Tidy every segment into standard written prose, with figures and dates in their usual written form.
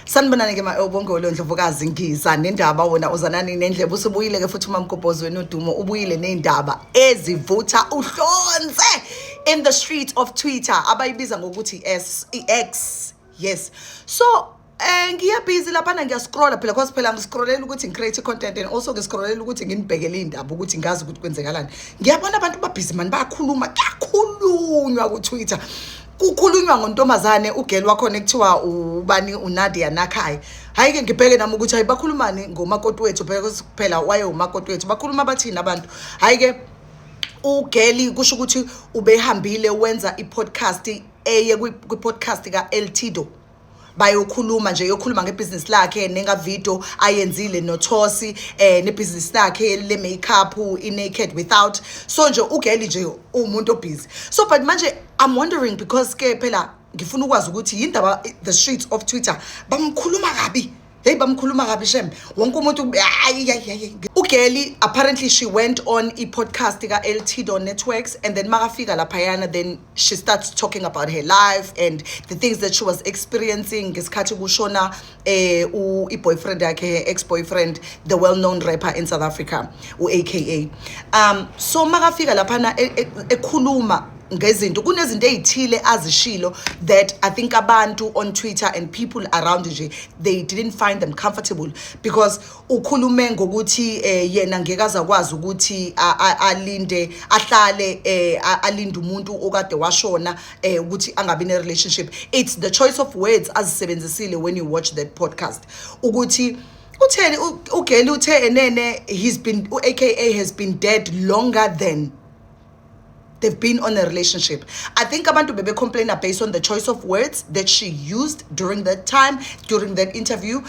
Sanibonani ke bonke Ndlovukazi ngiza nendaba wona uzanani nendlebe usubuyile ke futhi uMamgobhozi wena uDumo ubuyile nendaba ezivutha uhlonze in the street of Twitter abayibiza ngokuthi X. Yes. So ngiyabhizi lapha ngiyascrolla phela because phela ngiscrollela ukuthi ngicreate content and also ngiscrollela ukuthi nginibhekele indaba ukuthi ngazi ukuthi kwenzekalani. Ngiyabona abantu babhizi man bayakhuluma kakhulunywa ku Twitter. Kukhulunywa ngontombazane ugeli wakho nekuthiwa ubani uNadia Nakai. Hayi ke ngibheke nami ukuthi bakhulumani ngomakoti wethu phela waye umakoti wethu bakhuluma bathini abantu. Hayi ke ugeli kusho ukuthi ubehambile wenza ipodcast eye kwi-podcast ka Eltido. Bayokhuluma nje yokhuluma ngebusiness lakhe nenga video ayenzile noThosi nebusiness lakhe le makeup naked without so nje ugeli nje umuntu obusy so but manje I'm wondering because ke phela ngifuna ukwazi ukuthi yindaba the streets of Twitter bamkhuluma kabi bamkhuluma kabi shem wonke umuntu ugeli apparently she went on a podcast ka Eltido Networks and then makafika laphayana then she starts talking about her life and the things that she was experiencing ngesikhathi kushona boyfriend yakhe ex-boyfriend the well-known rapper in South Africa AKA so makafika laphana ekhuluma ngezinto kunezinto ezithile azishilo that I think abantu on Twitter and people around nje they didn't find them comfortable because ukhulume ngokuthi yena ngeke azakwazi ukuthi alinde ahlale alinde umuntu okade washona ukuthi angabe ne relationship. It's the choice of words azisebenzisile when you watch that podcast ukuthi utheni ugeli uthe enene he's been AKA has been dead longer than they've been on a relationship. I think abantu bebe complain based on the choice of words that she used during that time, during that interview.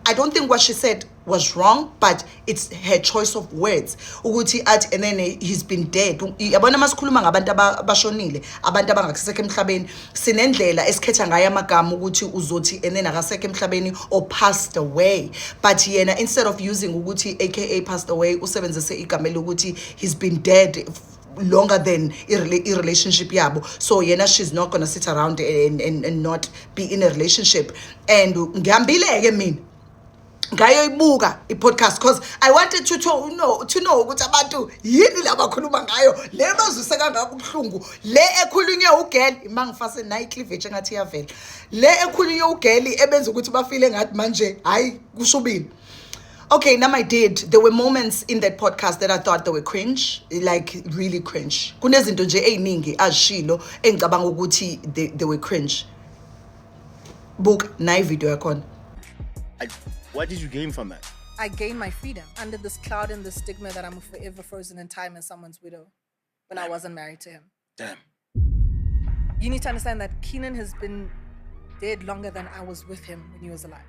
I don't think what she said was wrong, but it's her choice of words. Ukuthi athi and then he's been dead. Yabona masikhuluma ngabantu abashonile, abantu abangakusekho emhlabeni, sinendlela esikhetha ngayo amagama ukuthi uzothi and then akasekho emhlabeni or passed away. But yena instead of using ukuthi AKA passed away, usebenzise igama lokuthi he's been dead longer than a relationship yabo. So yena she's not gonna sit around and not be in a relationship. And ngihambile ke mina ngayoyibuka i-podcast because I wanted to know ukuthi abantu yini labakhuluma ngayo le bazuse kangaka ubuhlungu le ekhulunywe ugeli imangifase nayi cleavage engathi yavela le ekhulunywe ugeli ebenza ukuthi bafile ngathi manje hayi kushubile. Okay, now I did. There were moments in that podcast that I thought they were cringe, like really cringe. Kunezinto nje eziningi azishilo engicabanga ukuthi they were cringe. Book nayi video yakhona. What did you gain from that? I gained my freedom under this cloud and the stigma that I'm forever frozen in time as someone's widow when I wasn't married to him. Damn. You need to understand that Keenan has been dead longer than I was with him when he was alive.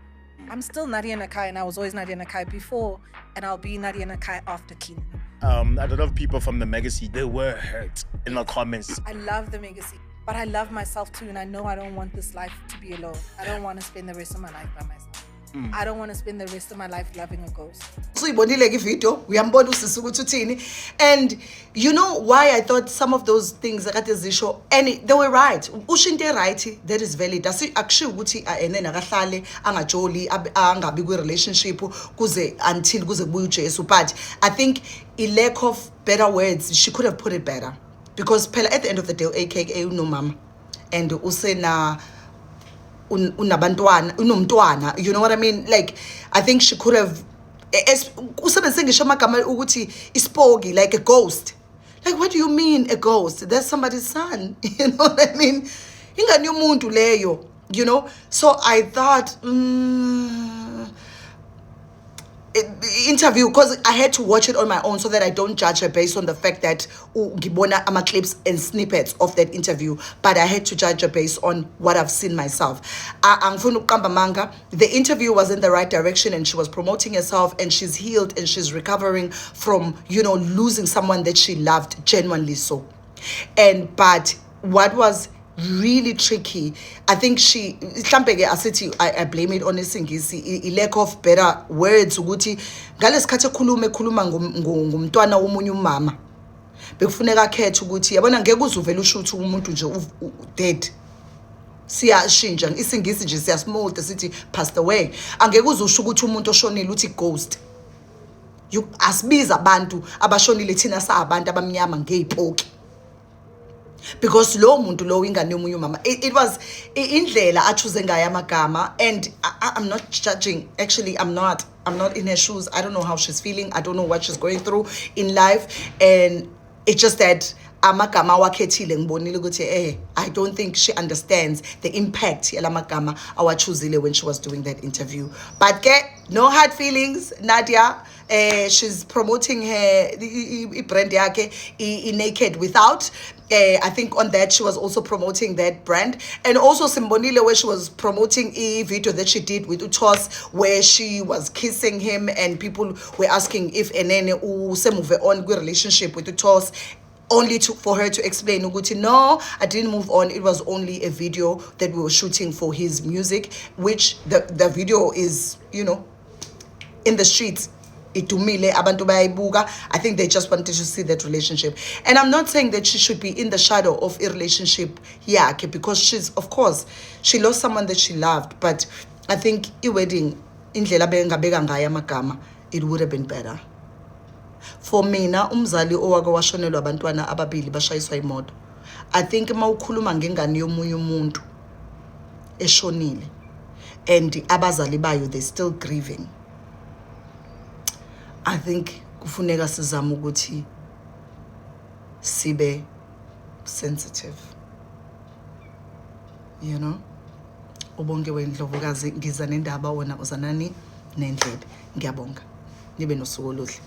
I'm still Nadia Nakai and I was always Nadia Nakai before and I'll be Nadia Nakai after Keenan. A lot of people from the Megacy, they were hurt in the comments. I love the Megacy, but I love myself too and I know I don't want this life to be alone. I don't want to spend the rest of my life by myself. I don't want to spend the rest of my life loving a ghost. Uyibonile ke video uyambona usisi ukuthi uthini and you know why I thought some of those things akade zisho and they were right. Ushinte right, that is valid. Akushiwo ukuthi enene akahlale angajoli angabi kwi relationship kuze until kuze kubuye uJesu, but I think a lack of better words she could have put it better because phela at the end of the day AKA unomama and usena unomntwana, you know what I mean? Like I think she could have usebenzise ngisho amagama ukuthi ispogi like a ghost. Like what do you mean a ghost? That's somebody's son. You know what I mean? Ingani yomuntu leyo, you know? So I thought interview because I had to watch it on my own so that I don't judge her based on the fact that ngibona ama clips and snippets of that interview, but I had to judge her based on what I've seen myself. Angifuna ukuqamba manga. The interview was in the right direction and she was promoting herself and she's healed and she's recovering from, you know, losing someone that she loved genuinely so. And but what was really tricky, I think she I blame it on isingisi I lack of better words ukuthi ngalesikhathi ekhuluma ngumntwana womunye umama bekufuneka akhethe ukuthi yabona ngeke uzuvela usho ukuthi umuntu nje dead siyashintsha isingisi nje siyasmolda sithi passed away. Angeke uzusho ukuthi umuntu oshonile uthi ghost. Asibiza abantu abashonile thina sabantu abamnyama ngeipoki. Because lo muntu lo ingane yomunye umama, it was indlela achoose ngayo amagama, and I'm not judging. Actually, I'm not in her shoes. I don't know how she's feeling. I don't know what she's going through in life, and it's just that amagama wakhethile ngibonile ukuthi I don't think she understands the impact yalamagama awachuzile when she was doing that interview. But no hard feelings, Nadia. She's promoting her brand yakhe Naked Without. I think on that she was also promoting that brand, and also Simbonile where she was promoting a video that she did with Utos where she was kissing him, and people were asking if Enene move on with relationship with Utos, only for her to explain ukuthi no, I didn't move on. It was only a video that we were shooting for his music, which the video is, you know, in the streets. Itumile abantu bayibuka. I think they just wanted to see that relationship, and I'm not saying that she should be in the shadow of a relationship yakhe, because she's, of course, she lost someone that she loved, but I think wedding indlela bengabeka ngayo amagama, it would have been better. For mina umzali owake washonelwa abantwana ababili bashayiswa imoto, I think mawukhuluma ngengane yomunye umuntu eshonile and abazali bayo they still grieving, I think kufuneka sizama ukuthi sibe sensitive, you know. Ubonke wendlovukazi ngiza nendaba wona uzanani nendlebe. Ngiyabonga, nibe nosuku oluhle.